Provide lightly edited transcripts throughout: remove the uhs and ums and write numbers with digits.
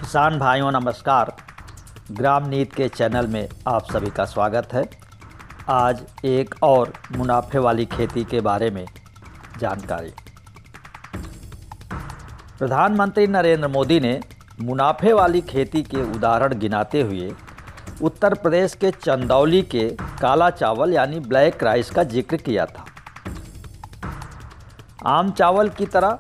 किसान भाइयों नमस्कार। ग्राम नीति के चैनल में आप सभी का स्वागत है। आज एक और मुनाफे वाली खेती के बारे में जानकारी। प्रधानमंत्री नरेंद्र मोदी ने मुनाफे वाली खेती के उदाहरण गिनाते हुए उत्तर प्रदेश के चंदौली के काला चावल यानी ब्लैक राइस का जिक्र किया था। आम चावल की तरह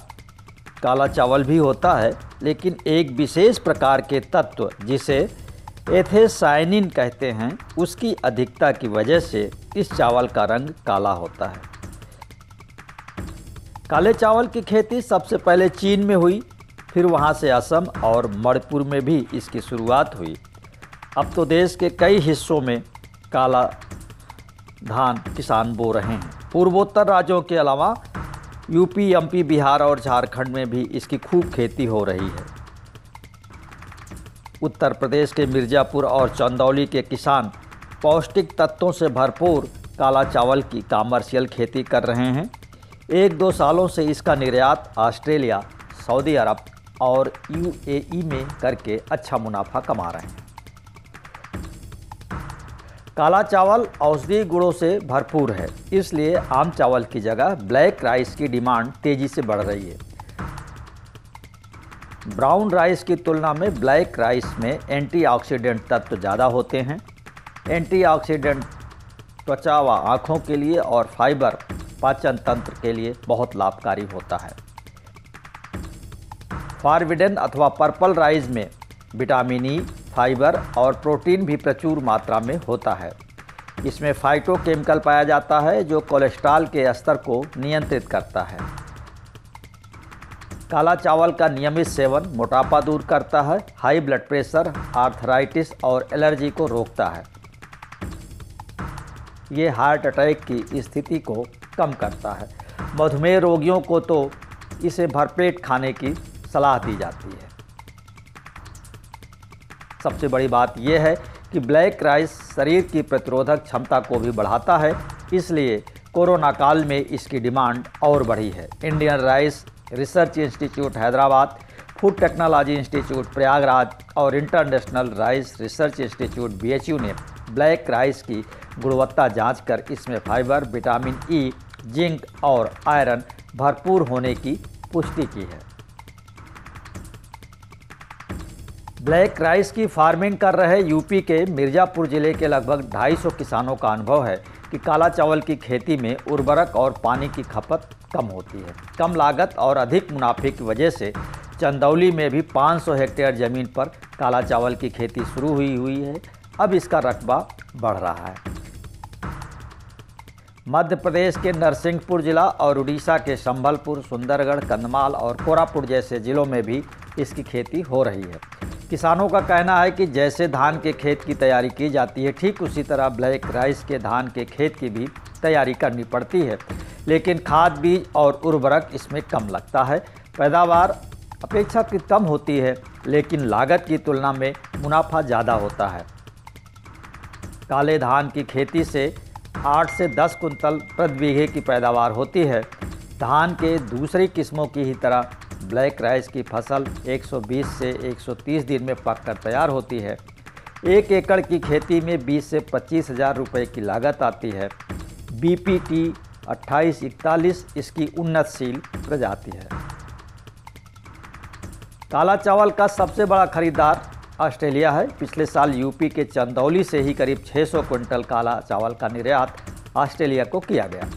काला चावल भी होता है, लेकिन एक विशेष प्रकार के तत्व जिसे एंथोसायनिन कहते हैं उसकी अधिकता की वजह से इस चावल का रंग काला होता है। काले चावल की खेती सबसे पहले चीन में हुई, फिर वहां से असम और मणिपुर में भी इसकी शुरुआत हुई। अब तो देश के कई हिस्सों में काला धान किसान बो रहे हैं। पूर्वोत्तर राज्यों के अलावा यूपी, एमपी, बिहार और झारखंड में भी इसकी खूब खेती हो रही है। उत्तर प्रदेश के मिर्ज़ापुर और चंदौली के किसान पौष्टिक तत्वों से भरपूर काला चावल की कमर्शियल खेती कर रहे हैं। 1-2 सालों से इसका निर्यात ऑस्ट्रेलिया, सऊदी अरब और यूएई में करके अच्छा मुनाफा कमा रहे हैं। काला चावल औषधीय गुणों से भरपूर है, इसलिए आम चावल की जगह ब्लैक राइस की डिमांड तेज़ी से बढ़ रही है। ब्राउन राइस की तुलना में ब्लैक राइस में एंटीऑक्सीडेंट तत्व ज़्यादा होते हैं। एंटीऑक्सीडेंट त्वचा व आँखों के लिए और फाइबर पाचन तंत्र के लिए बहुत लाभकारी होता है। फॉरबिडन अथवा पर्पल राइस में विटामिन ई, फाइबर और प्रोटीन भी प्रचुर मात्रा में होता है। इसमें फाइटोकेमिकल पाया जाता है जो कोलेस्ट्रॉल के स्तर को नियंत्रित करता है। काला चावल का नियमित सेवन मोटापा दूर करता है, हाई ब्लड प्रेशर, आर्थराइटिस और एलर्जी को रोकता है। ये हार्ट अटैक की स्थिति को कम करता है। मधुमेह रोगियों को तो इसे भरपेट खाने की सलाह दी जाती है। सबसे बड़ी बात यह है कि ब्लैक राइस शरीर की प्रतिरोधक क्षमता को भी बढ़ाता है, इसलिए कोरोना काल में इसकी डिमांड और बढ़ी है। Indian rice research institute Hyderabad, food technology institute Prayagraj और international rice research institute BHU ने ब्लैक राइस की गुणवत्ता जांचकर इसमें फाइबर, विटामिन ई, जिंक और आयरन भरपूर होने की पुष्टि की है। ब्लैक राइस की फार्मिंग कर रहे यूपी के मिर्ज़ापुर ज़िले के लगभग 250 किसानों का अनुभव है कि काला चावल की खेती में उर्वरक और पानी की खपत कम होती है। कम लागत और अधिक मुनाफे की वजह से चंदौली में भी 500 हेक्टेयर ज़मीन पर काला चावल की खेती शुरू हुई है। अब इसका रकबा बढ़ रहा है। मध्य प्रदेश के नरसिंहपुर जिला और उड़ीसा के संबलपुर, सुंदरगढ़, कंधमाल और कोरापुट जैसे ज़िलों में भी इसकी खेती हो रही है। किसानों का कहना है कि जैसे धान के खेत की तैयारी की जाती है, ठीक उसी तरह ब्लैक राइस के धान के खेत की भी तैयारी करनी पड़ती है, लेकिन खाद, बीज और उर्वरक इसमें कम लगता है। पैदावार अपेक्षाकृत कम होती है, लेकिन लागत की तुलना में मुनाफा ज़्यादा होता है। काले धान की खेती से 8 से 10 कुंतल प्रति बीघे की पैदावार होती है। धान के दूसरी किस्मों की ही तरह ब्लैक राइस की फसल 120 से 130 दिन में पककर तैयार होती है। 1 एकड़ की खेती में 20 से 25 हज़ार रुपये की लागत आती है। BPT 2841 इसकी उन्नतशील प्रजाति है। काला चावल का सबसे बड़ा खरीदार ऑस्ट्रेलिया है। पिछले साल यूपी के चंदौली से ही करीब 600 क्विंटल काला चावल का निर्यात ऑस्ट्रेलिया को किया गया।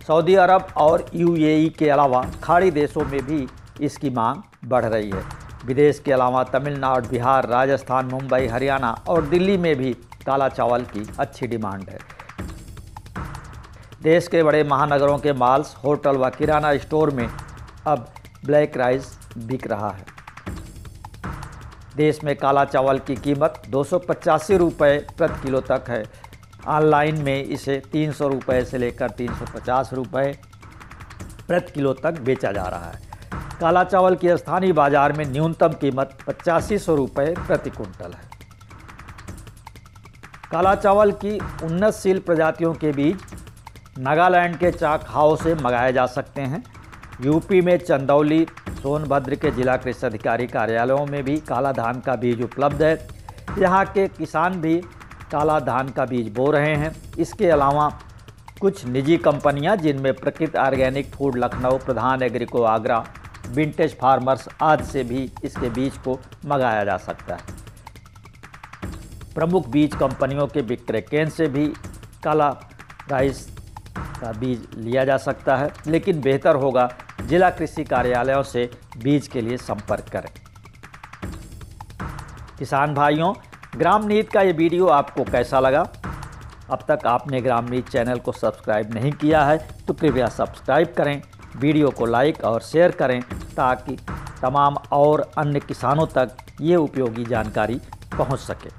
सऊदी अरब और यूएई के अलावा खाड़ी देशों में भी इसकी मांग बढ़ रही है। विदेश के अलावा तमिलनाडु, बिहार, राजस्थान, मुंबई, हरियाणा और दिल्ली में भी काला चावल की अच्छी डिमांड है। देश के बड़े महानगरों के मॉल्स, होटल व किराना स्टोर में अब ब्लैक राइस बिक रहा है। देश में काला चावल की कीमत 285 रुपये प्रति किलो तक है। ऑनलाइन में इसे 300 रुपये से लेकर 350 रुपये प्रति किलो तक बेचा जा रहा है। काला चावल की स्थानीय बाजार में न्यूनतम कीमत 8500 रुपये प्रति कुंटल है। काला चावल की उन्नतशील प्रजातियों के बीज नागालैंड के चाकहाओ से मंगाए जा सकते हैं। यूपी में चंदौली, सोनभद्र के जिला कृषि अधिकारी कार्यालयों में भी काला धान का बीज उपलब्ध है। यहाँ के किसान भी काला धान का बीज बो रहे हैं। इसके अलावा कुछ निजी कंपनियां जिनमें प्रकृति ऑर्गेनिक फूड लखनऊ, प्रधान एग्रीको आगरा, विंटेज फार्मर्स आदि से भी इसके बीज को मंगाया जा सकता है। प्रमुख बीज कंपनियों के विक्रय केंद्र से भी काला राइस का बीज लिया जा सकता है, लेकिन बेहतर होगा जिला कृषि कार्यालयों से बीज के लिए संपर्क करें। किसान भाइयों, ग्राम नीति का ये वीडियो आपको कैसा लगा? अब तक आपने ग्राम नीति चैनल को सब्सक्राइब नहीं किया है तो कृपया सब्सक्राइब करें, वीडियो को लाइक और शेयर करें ताकि तमाम और अन्य किसानों तक ये उपयोगी जानकारी पहुंच सके।